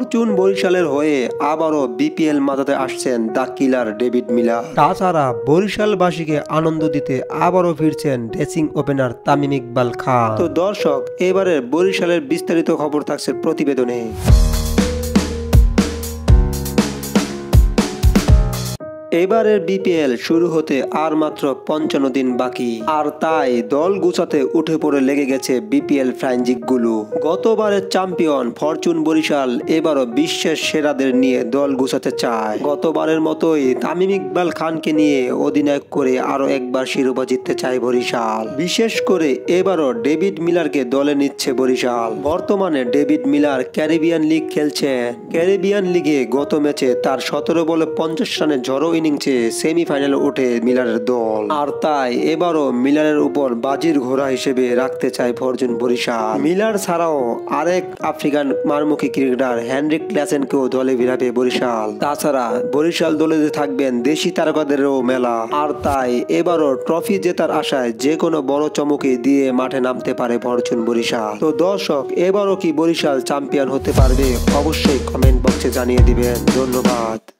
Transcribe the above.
Fortune বরিশালের হয়ে আবারও বিপিএল মাথাতে আসছেন দ্য কিলার ডেভিড মিলার। তাছাড়া বরিশালবাসীকে আনন্দ দিতে আবারও ফিরছেন ড্রেসিং ওপেনার তামিম ইকবাল খান। তো দর্শক, এবারের বরিশালের বিস্তারিত খবর থাকছে প্রতিবেদনে। এবারের বিপিএল শুরু হতে আর মাত্র 55 দিন বাকি, আর তাই দল গুছাতে উঠে পড়ে লেগে গেছে বিপিএল ফ্রাঞ্চাইজিগুলো। গতবারের চ্যাম্পিয়ন ফরচুন বরিশাল এবারও বিশ্বের সেরাদের নিয়ে দল গুছাতে চায়। গতবারের মতোই তামিম ইকবাল খানকে নিয়ে অধিনায়ক করে আরো একবার শিরোপা জিততে চায় বরিশাল। বিশেষ করে এবারও ডেভিড মিলারকে দলে নিচ্ছে বরিশাল। বর্তমানে ডেভিড মিলার ক্যারিবিয়ান লিগ খেলছেন। ক্যারিবিয়ান লিগে গত ম্যাচে তার 17 বলে 50 রানের ঝড়ো ইনিংসে সেমিফাইনালে ওঠে মিলারের দল। আর তাই এবারও মিলারের উপর বাজির ঘোড়া হিসেবে রাখতে চায় ফরচুন বরিশাল। মিলার ছাড়াও আরেক আফ্রিকান মারমুখী ক্রিকেটার হেনরিক ক্লাসেনকেও দলে ভিড়াবে বরিশাল। তাছাড়া বরিশাল দলে থাকবেন দেশি তারকাদেরও মেলা। আর তাই এবারও ট্রফি জেতার আশায় যে কোনো বড় চমকে দিয়ে মাঠে নামতে পারে ফরচুন বরিশাল। তো দর্শক, এবারও কি বরিশাল চ্যাম্পিয়ন হতে পারবে? অবশ্যই কমেন্ট বক্সে জানিয়ে দিবেন। ধন্যবাদ।